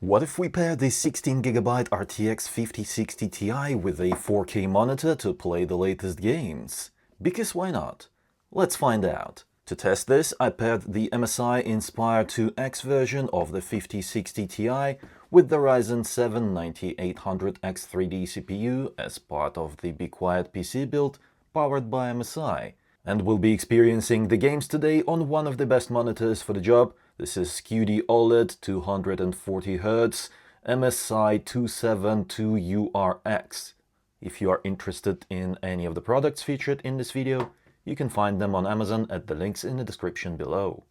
What if we pair the 16GB RTX 5060 Ti with a 4K monitor to play the latest games? Because why not? Let's find out. To test this, I paired the MSI INSPIRE 2X version of the 5060 Ti with the Ryzen 7 9800X3D CPU as part of the Be Quiet PC build powered by MSI. And we'll be experiencing the games today on one of the best monitors for the job. This is QD OLED 240Hz MSI 272URX. If you are interested in any of the products featured in this video, you can find them on Amazon at the links in the description below.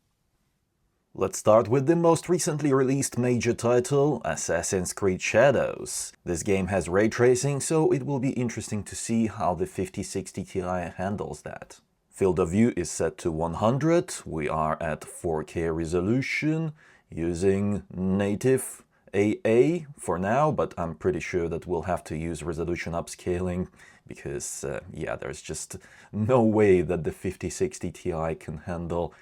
Let's start with the most recently released major title, Assassin's Creed Shadows. This game has ray tracing, so it will be interesting to see how the 5060 Ti handles that. Field of view is set to 100, we are at 4K resolution, using native AA for now, but I'm pretty sure that we'll have to use resolution upscaling, because yeah, there's just no way that the 5060 Ti can handle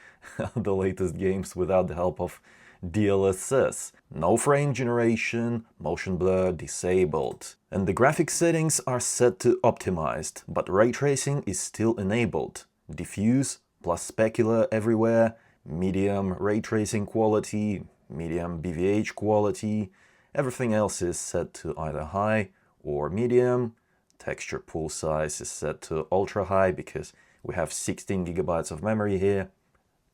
the latest games without the help of DLSS. No frame generation, motion blur disabled. And the graphics settings are set to optimized, but ray tracing is still enabled. Diffuse plus specular everywhere, medium ray tracing quality, medium BVH quality, everything else is set to either high or medium. Texture pool size is set to ultra high because we have 16GB of memory here.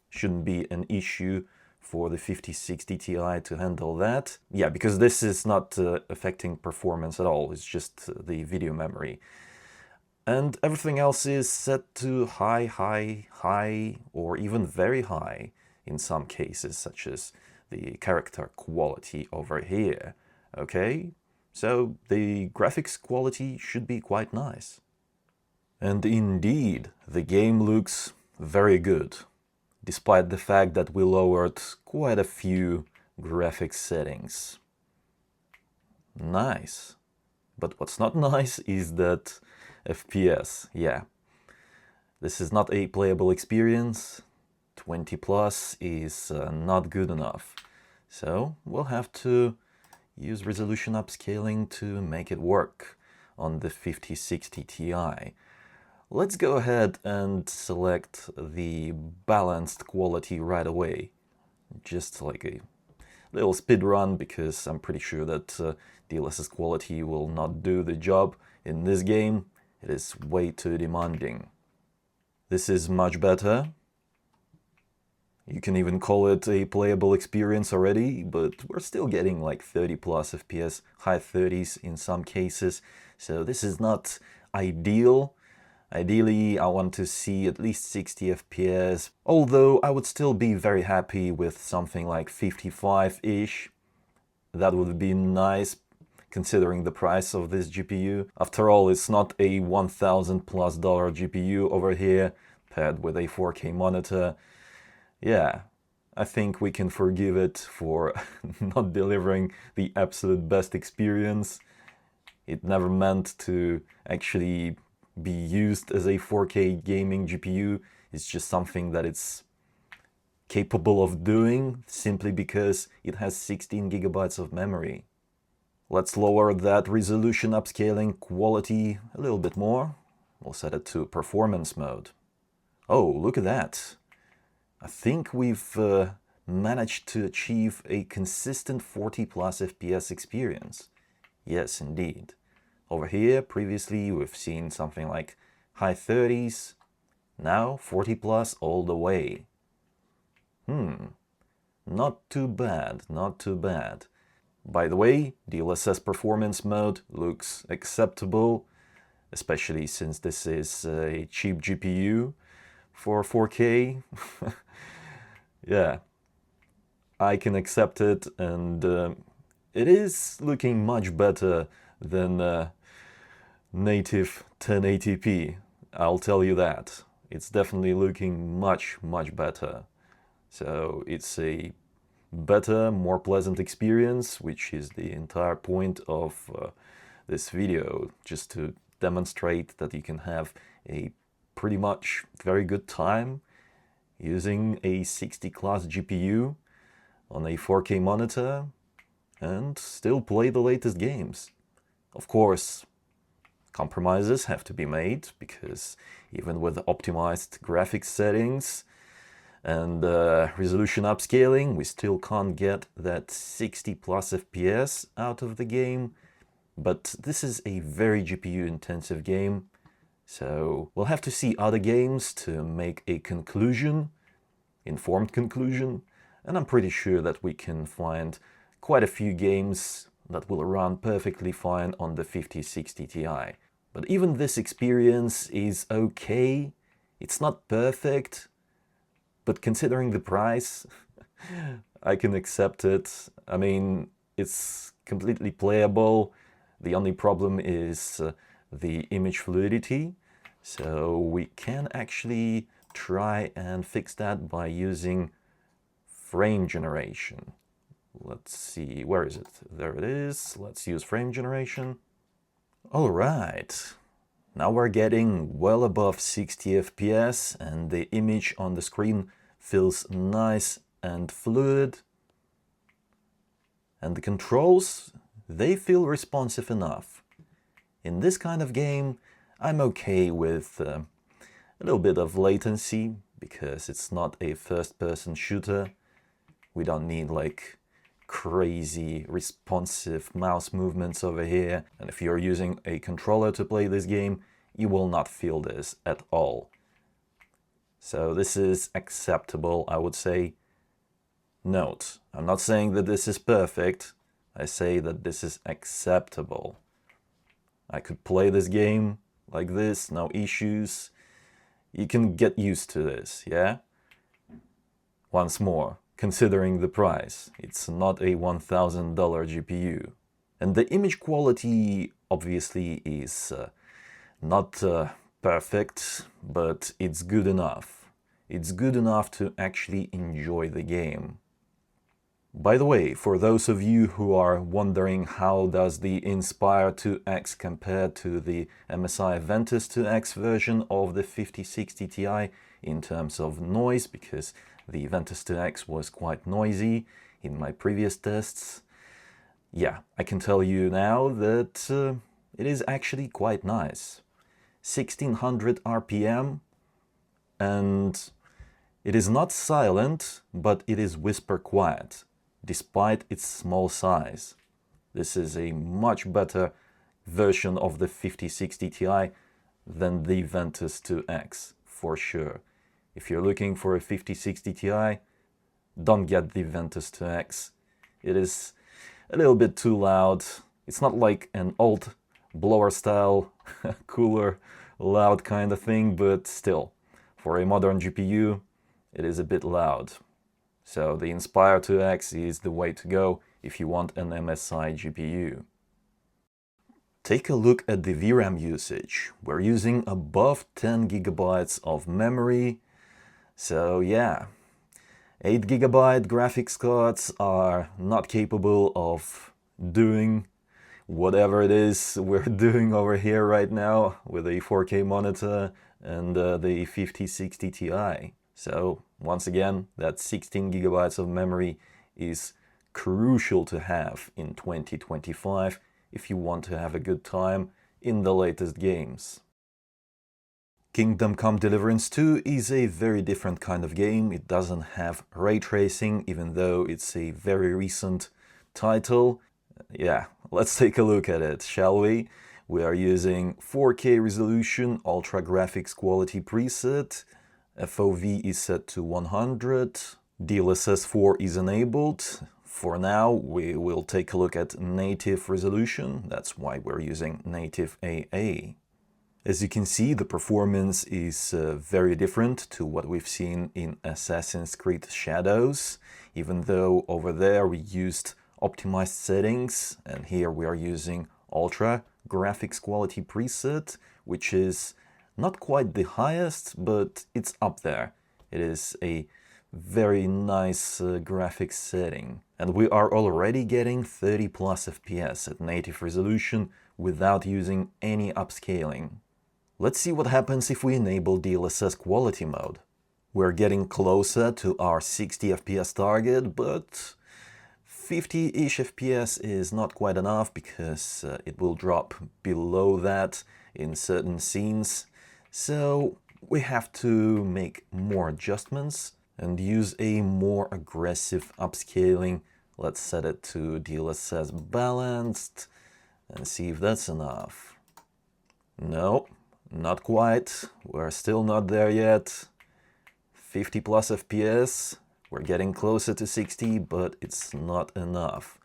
Shouldn't be an issue for the 5060 Ti to handle that. Yeah, because this is not affecting performance at all, it's just the video memory. And everything else is set to high, high, high, or even very high in some cases, such as the character quality over here. Okay, so the graphics quality should be quite nice. And indeed, the game looks very good, despite the fact that we lowered quite a few graphics settings. Nice. But what's not nice is that FPS, yeah. This is not a playable experience. 20 plus is not good enough. So we'll have to use resolution upscaling to make it work on the 5060 Ti. Let's go ahead and select the balanced quality right away. Just like a little speed run, because I'm pretty sure that DLSS quality will not do the job in this game. It is way too demanding. This is much better. You can even call it a playable experience already, but we're still getting like 30 plus FPS, high 30s in some cases, so this is not ideal. Ideally, I want to see at least 60 FPS, although I would still be very happy with something like 55-ish. That would be nice, considering the price of this GPU. After all, it's not a $1,000+ GPU over here, paired with a 4K monitor. Yeah, I think we can forgive it for not delivering the absolute best experience. It never meant to actually be used as a 4K gaming GPU. It's just something that it's capable of doing simply because it has 16GB of memory. Let's lower that resolution upscaling quality a little bit more. We'll set it to performance mode. Oh, look at that. I think we've managed to achieve a consistent 40 plus FPS experience. Yes, indeed. Over here, previously, we've seen something like high 30s. Now, 40 plus all the way. Not too bad, not too bad. By the way, DLSS performance mode looks acceptable, especially since this is a cheap GPU for 4K. Yeah, I can accept it, and it is looking much better than native 1080p. I'll tell you that. It's definitely looking much, much better. So it's a better, more pleasant experience, which is the entire point of this video, just to demonstrate that you can have a pretty much very good time using a 60 class GPU on a 4K monitor and still play the latest games. Of course, compromises have to be made, because even with optimized graphics settings and resolution upscaling, we still can't get that 60 plus FPS out of the game. But this is a very GPU intensive game, so we'll have to see other games to make a conclusion, informed conclusion, and I'm pretty sure that we can find quite a few games that will run perfectly fine on the 5060 Ti. But even this experience is okay. It's not perfect, but considering the price, I can accept it. I mean, it's completely playable. The only problem is the image fluidity. So we can actually try and fix that by using frame generation. Let's see, where is it? There it is. Let's use frame generation. All right. Now we're getting well above 60 FPS and the image on the screen feels nice and fluid. And the controls, they feel responsive enough. In this kind of game, I'm okay with a little bit of latency because it's not a first-person shooter. We don't need like crazy responsive mouse movements over here. And if you're using a controller to play this game, you will not feel this at all. So this is acceptable, I would say. Note, I'm not saying that this is perfect. I say that this is acceptable. I could play this game like this, no issues. You can get used to this, yeah? Once more, considering the price, it's not a $1,000 GPU. And the image quality obviously is not perfect, but it's good enough. It's good enough to actually enjoy the game. By the way, for those of you who are wondering how does the INSPIRE 2X compare to the MSI Ventus 2X version of the 5060 Ti in terms of noise, because the Ventus 2X was quite noisy in my previous tests. Yeah, I can tell you now that it is actually quite nice. 1600 RPM, and it is not silent, but it is whisper quiet, despite its small size. This is a much better version of the 5060 Ti than the Ventus 2X, for sure. If you're looking for a 5060 Ti, don't get the Ventus 2X. It is a little bit too loud. It's not like an old blower style, cooler, loud kind of thing, but still, for a modern GPU, it is a bit loud. So the INSPIRE 2X is the way to go if you want an MSI GPU. Take a look at the VRAM usage. We're using above 10 GB of memory. So yeah, 8 GB graphics cards are not capable of doing whatever it is we're doing over here right now with a 4K monitor and the 5060 Ti. So once again, that 16 GB of memory is crucial to have in 2025 if you want to have a good time in the latest games. Kingdom Come Deliverance 2 is a very different kind of game. It doesn't have ray tracing, even though it's a very recent title. Yeah, let's take a look at it, shall we? We are using 4K resolution, ultra graphics quality preset. FOV is set to 100. DLSS 4 is enabled. For now, we will take a look at native resolution. That's why we're using native AA. As you can see, the performance is very different to what we've seen in Assassin's Creed Shadows, even though over there we used optimized settings, and here we are using ultra graphics quality preset, which is not quite the highest, but it's up there. It is a very nice graphics setting. And we are already getting 30 plus FPS at native resolution without using any upscaling. Let's see what happens if we enable DLSS quality mode. We're getting closer to our 60 FPS target, but 50-ish FPS is not quite enough because it will drop below that in certain scenes. So we have to make more adjustments and use a more aggressive upscaling. Let's set it to DLSS balanced and see if that's enough. No, not quite. We're still not there yet. 50 plus FPS. We're getting closer to 60, but it's not enough.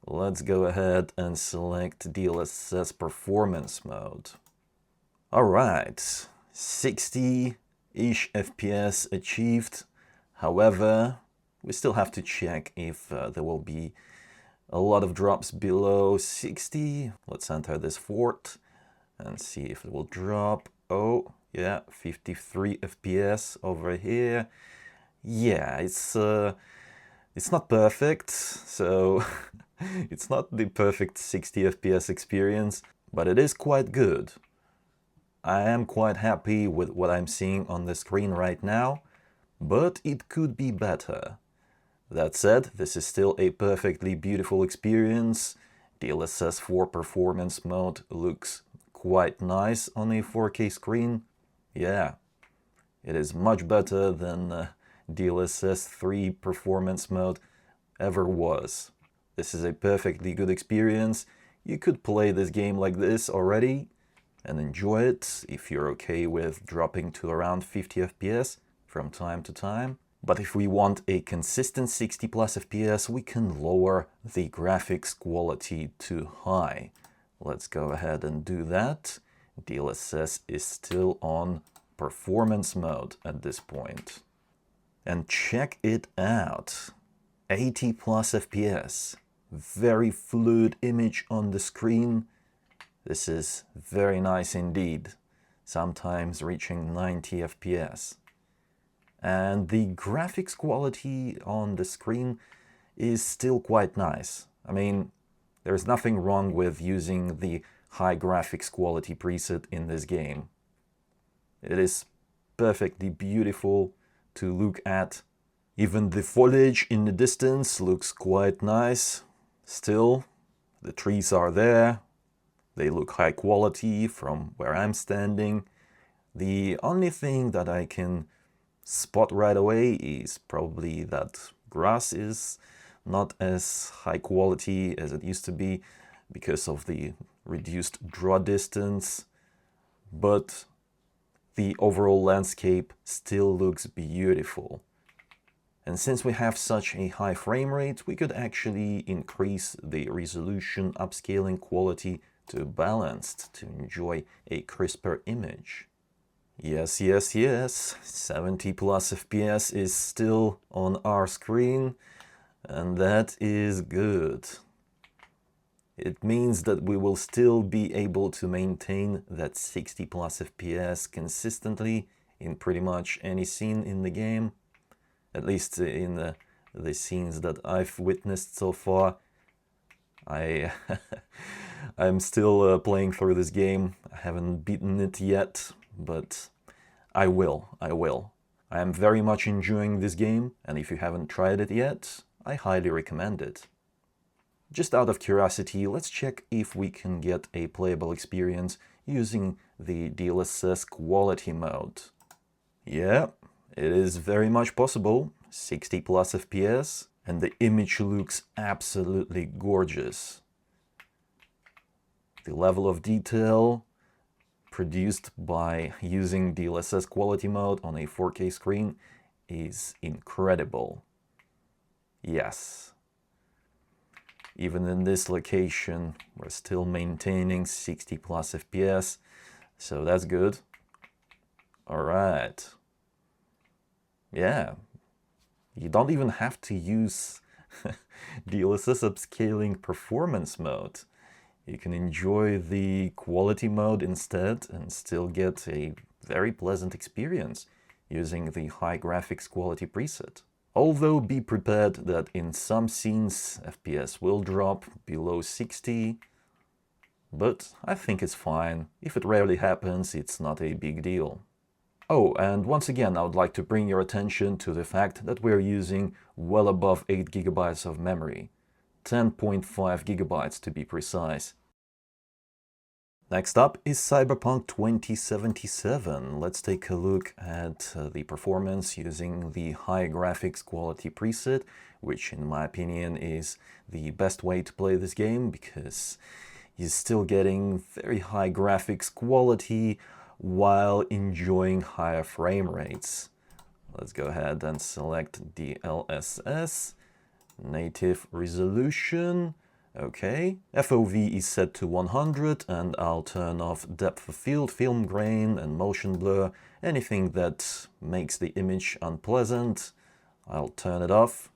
Let's go ahead and select DLSS performance mode. Alright, 60-ish FPS achieved. However, we still have to check if there will be a lot of drops below 60. Let's enter this fort and see if it will drop. Oh, yeah, 53 FPS over here. Yeah, it's not perfect, so it's not the perfect 60 FPS experience, but it is quite good. I am quite happy with what I'm seeing on the screen right now, but it could be better. That said, this is still a perfectly beautiful experience. DLSS 4 performance mode looks quite nice on a 4K screen. Yeah, it is much better than DLSS 3 performance mode ever was. This is a perfectly good experience. You could play this game like this already and enjoy it if you're okay with dropping to around 50 FPS from time to time. But if we want a consistent 60 plus FPS, we can lower the graphics quality to high. Let's go ahead and do that. DLSS is still on performance mode at this point. And check it out. 80 plus FPS. Very fluid image on the screen. This is very nice indeed. Sometimes reaching 90 FPS. And the graphics quality on the screen is still quite nice. I mean, there's nothing wrong with using the high graphics quality preset in this game. It is perfectly beautiful to look at. Even the foliage in the distance looks quite nice. Still, the trees are there. They look high quality from where I'm standing. The only thing that I can spot right away is probably that grass is not as high quality as it used to be because of the reduced draw distance, but the overall landscape still looks beautiful. And since we have such a high frame rate, we could actually increase the resolution upscaling quality to balanced to enjoy a crisper image. Yes, yes, yes, 70 plus FPS is still on our screen, and that is good. It means that we will still be able to maintain that 60 plus FPS consistently in pretty much any scene in the game, at least in the scenes that I've witnessed so far. I'm still playing through this game. I haven't beaten it yet, but I will. I am very much enjoying this game, and if you haven't tried it yet, I highly recommend it. Just out of curiosity, let's check if we can get a playable experience using the DLSS quality mode. Yeah, it is very much possible. 60 plus FPS, and the image looks absolutely gorgeous. The level of detail produced by using DLSS quality mode on a 4K screen is incredible. Yes. Even in this location, we're still maintaining 60 plus FPS, so that's good. All right. Yeah. You don't even have to use DLSS upscaling performance mode. You can enjoy the quality mode instead and still get a very pleasant experience using the high graphics quality preset. Although be prepared that in some scenes FPS will drop below 60, but I think it's fine. If it rarely happens, it's not a big deal. Oh, and once again, I would like to bring your attention to the fact that we're using well above 8 GB of memory. 10.5 gigabytes to be precise. Next up is Cyberpunk 2077. Let's take a look at the performance using the high graphics quality preset, which in my opinion is the best way to play this game because you're still getting very high graphics quality while enjoying higher frame rates. Let's go ahead and select DLSS, native resolution. Okay, FOV is set to 100 and I'll turn off depth of field, film grain and motion blur. Anything that makes the image unpleasant, I'll turn it off.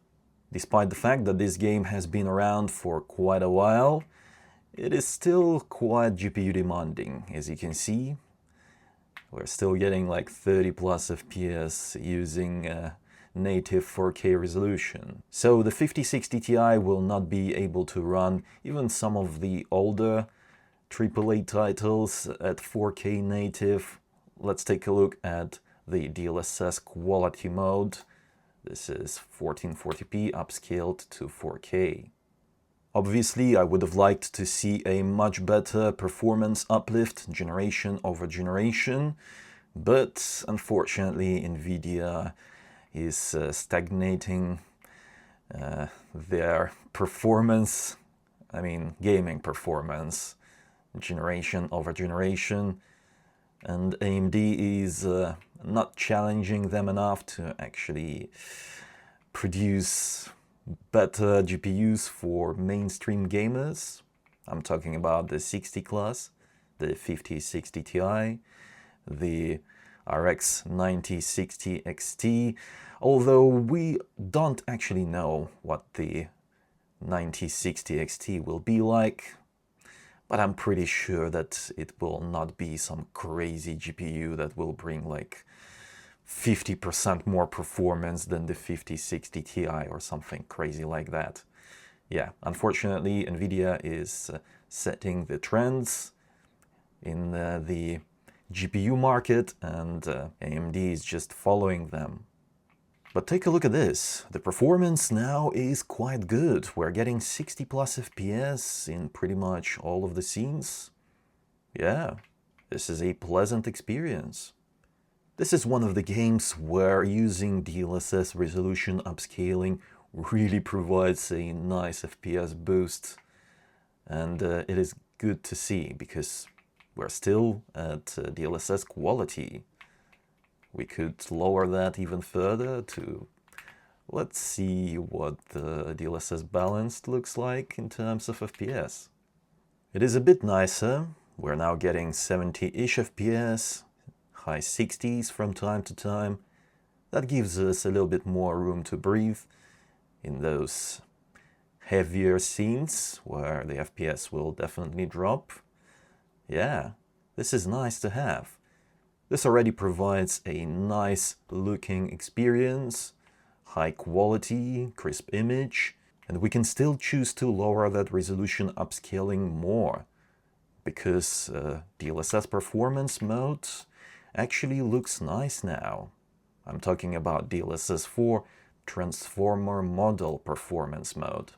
Despite the fact that this game has been around for quite a while, it is still quite GPU demanding. As you can see, we're still getting like 30 plus FPS using native 4K resolution. So the 5060 Ti will not be able to run even some of the older AAA titles at 4K native. Let's take a look at the DLSS quality mode. This is 1440p upscaled to 4K. Obviously, I would have liked to see a much better performance uplift generation over generation, but unfortunately Nvidia is stagnating their performance, gaming performance, generation over generation, and AMD is not challenging them enough to actually produce better GPUs for mainstream gamers. I'm talking about the 60 class, the 5060 Ti, the RX 9060 XT, although we don't actually know what the 9060 XT will be like, but I'm pretty sure that it will not be some crazy GPU that will bring like 50% more performance than the 5060 Ti or something crazy like that. Yeah, unfortunately Nvidia is setting the trends in the GPU market and AMD is just following them. But take a look at this. The performance now is quite good. We're getting 60 plus FPS in pretty much all of the scenes. Yeah, this is a pleasant experience. This is one of the games where using DLSS resolution upscaling really provides a nice FPS boost, and it is good to see because we're still at DLSS quality. We could lower that even further to, let's see what the DLSS balanced looks like in terms of FPS. It is a bit nicer. We're now getting 70-ish FPS, high 60s from time to time. That gives us a little bit more room to breathe in those heavier scenes where the FPS will definitely drop. Yeah, this is nice to have. This already provides a nice looking experience, high quality, crisp image, and we can still choose to lower that resolution upscaling more because DLSS performance mode actually looks nice now. I'm talking about DLSS 4 Transformer Model Performance Mode.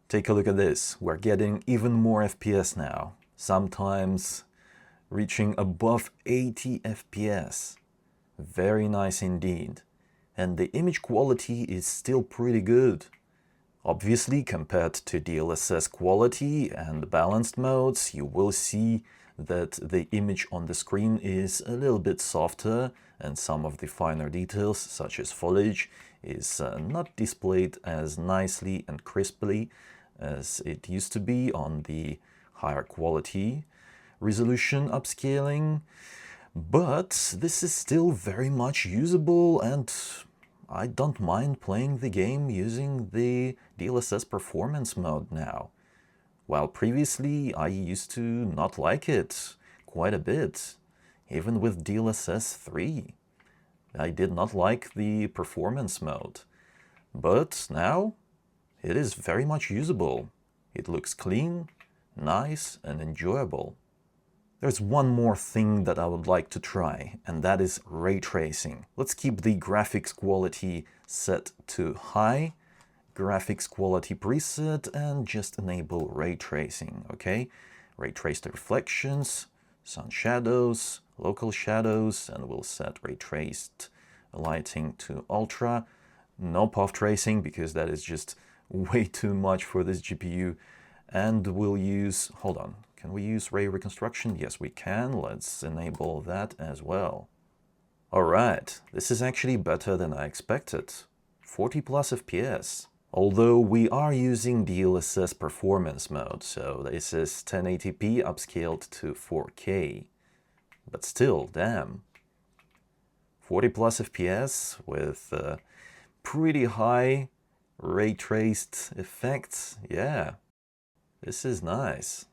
Take a look at this. We're getting even more FPS now, sometimes reaching above 80 FPS. Very nice indeed. And the image quality is still pretty good. Obviously, compared to DLSS quality and balanced modes, you will see that the image on the screen is a little bit softer and some of the finer details, such as foliage, is not displayed as nicely and crisply as it used to be on the higher quality resolution upscaling. But this is still very much usable and I don't mind playing the game using the DLSS performance mode now. While previously I used to not like it quite a bit, even with DLSS 3. I did not like the performance mode, but now it is very much usable. It looks clean, nice and enjoyable. There's one more thing that I would like to try, and that is ray tracing. Let's keep the graphics quality set to high, graphics quality preset and just enable ray tracing, okay? Ray traced reflections, sun shadows, local shadows, and we'll set ray traced lighting to ultra. No path tracing because that is just way too much for this GPU. And we'll use, hold on, can we use ray reconstruction? Yes, we can. Let's enable that as well. All right, this is actually better than I expected. 40 plus FPS. Although we are using DLSS performance mode, so this is 1080p upscaled to 4K. But still, damn. 40 plus FPS with pretty high ray traced effects. Yeah, this is nice.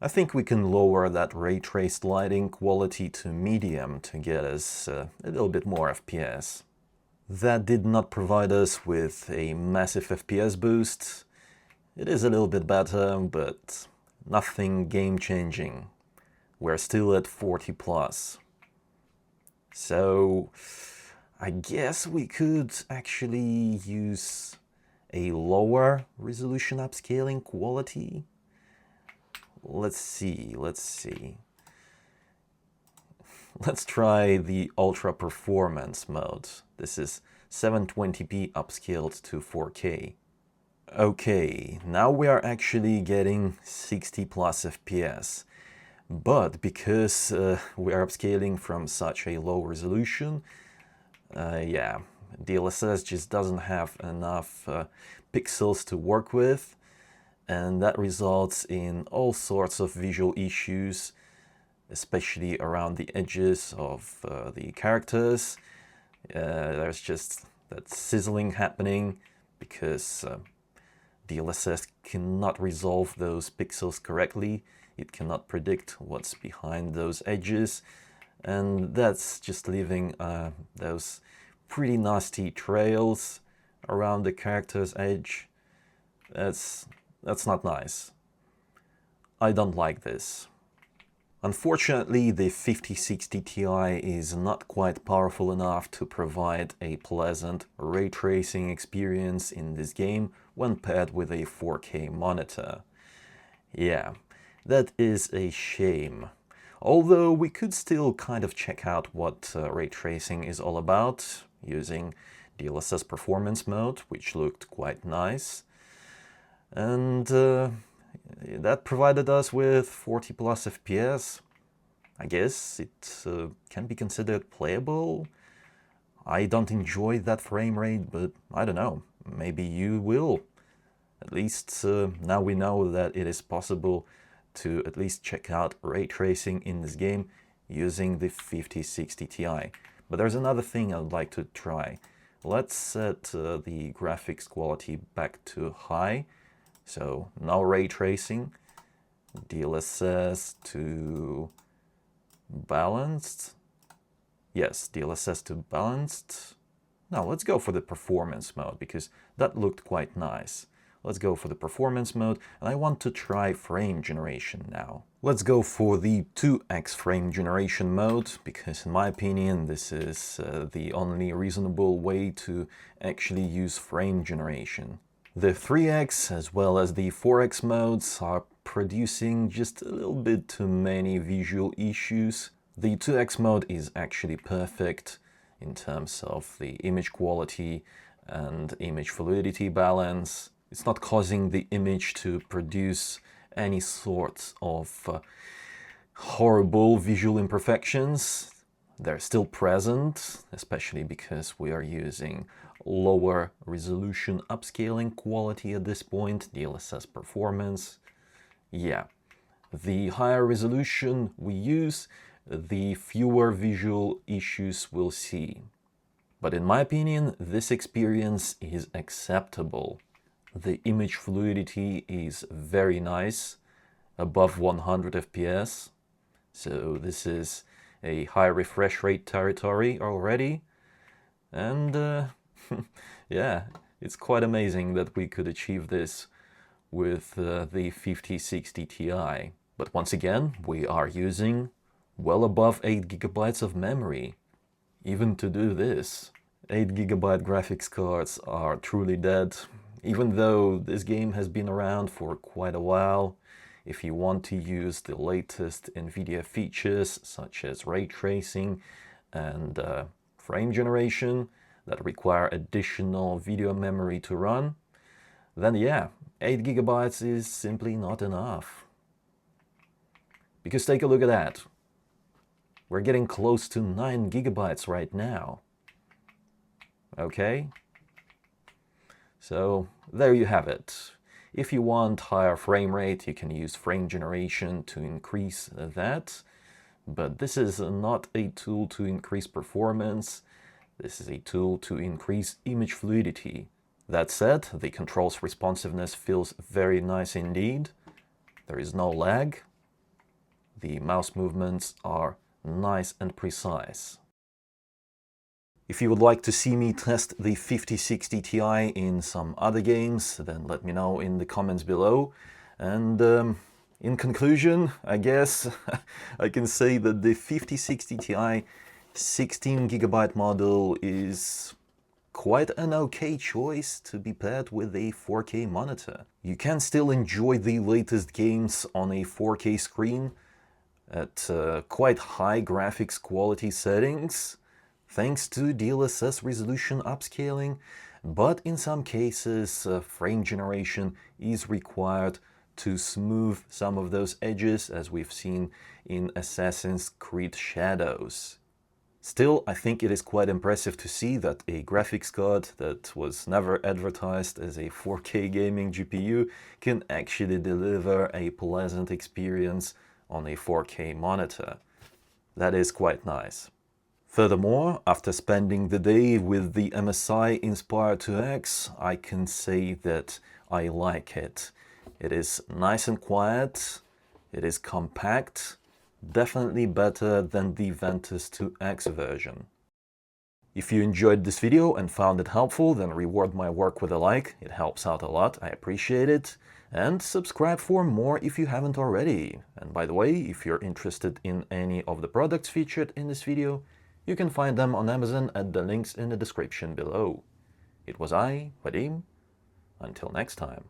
I think we can lower that ray traced lighting quality to medium to get us a little bit more FPS. That did not provide us with a massive FPS boost. It is a little bit better, but nothing game-changing. We're still at 40 plus. So I guess we could actually use a lower resolution upscaling quality. Let's see. Let's try the ultra performance mode. This is 720p upscaled to 4K. Okay, now we are actually getting 60 plus FPS. But because we are upscaling from such a low resolution, yeah, DLSS just doesn't have enough pixels to work with, and that results in all sorts of visual issues, especially around the edges of the characters. There's just that sizzling happening because DLSS cannot resolve those pixels correctly. It cannot predict what's behind those edges, and that's just leaving those pretty nasty trails around the character's edge. That's not nice. I don't like this. Unfortunately, the 5060 Ti is not quite powerful enough to provide a pleasant ray tracing experience in this game when paired with a 4K monitor. Yeah, that is a shame. Although we could still kind of check out what ray tracing is all about using DLSS performance mode, which looked quite nice. And that provided us with 40 plus FPS. I guess it can be considered playable. I don't enjoy that frame rate, but I don't know, maybe you will. At least now we know that it is possible to at least check out ray tracing in this game using the 5060 Ti. But there's another thing I'd like to try. Let's set the graphics quality back to high. So no ray tracing, DLSS to balanced. Yes, DLSS to balanced. Now let's go for the performance mode because that looked quite nice. Let's go for the performance mode, and I want to try frame generation now. Let's go for the 2x frame generation mode because in my opinion this is the only reasonable way to actually use frame generation. The 3x as well as the 4x modes are producing just a little bit too many visual issues. The 2x mode is actually perfect in terms of the image quality and image fluidity balance. It's not causing the image to produce any sort of horrible visual imperfections. They're still present, especially because we are using lower resolution upscaling quality at this point, DLSS performance. Yeah, the higher resolution we use, the fewer visual issues we'll see. But in my opinion, this experience is acceptable. The image fluidity is very nice, above 100 FPS. So this is a high refresh rate territory already. And yeah, it's quite amazing that we could achieve this with the 5060 Ti. But once again, we are using well above 8 GB of memory. Even to do this, 8 GB graphics cards are truly dead. even though this game has been around for quite a while. If you want to use the latest Nvidia features such as ray tracing and frame generation that require additional video memory to run, then yeah, 8 GB is simply not enough. Because take a look at that. We're getting close to 9 GB right now. Okay? So there you have it. If you want higher frame rate, you can use frame generation to increase that. But this is not a tool to increase performance. This is a tool to increase image fluidity. That said, the control's responsiveness feels very nice indeed. There is no lag. The mouse movements are nice and precise. If you would like to see me test the 5060 Ti in some other games, then let me know in the comments below. And in conclusion, I guess I can say that the 5060 Ti 16 GB model is quite an okay choice to be paired with a 4K monitor. You can still enjoy the latest games on a 4K screen at quite high graphics quality settings, thanks to DLSS resolution upscaling, but in some cases frame generation is required to smooth some of those edges, as we've seen in Assassin's Creed Shadows. Still, I think it is quite impressive to see that a graphics card that was never advertised as a 4K gaming GPU can actually deliver a pleasant experience on a 4K monitor. That is quite nice. Furthermore, after spending the day with the MSI INSPIRE 2X, I can say that I like it. It is nice and quiet, it is compact, definitely better than the Ventus 2X version. If you enjoyed this video and found it helpful, then reward my work with a like, it helps out a lot, I appreciate it. And subscribe for more if you haven't already. And by the way, if you're interested in any of the products featured in this video, you can find them on Amazon at the links in the description below. It was iVadim. Until next time.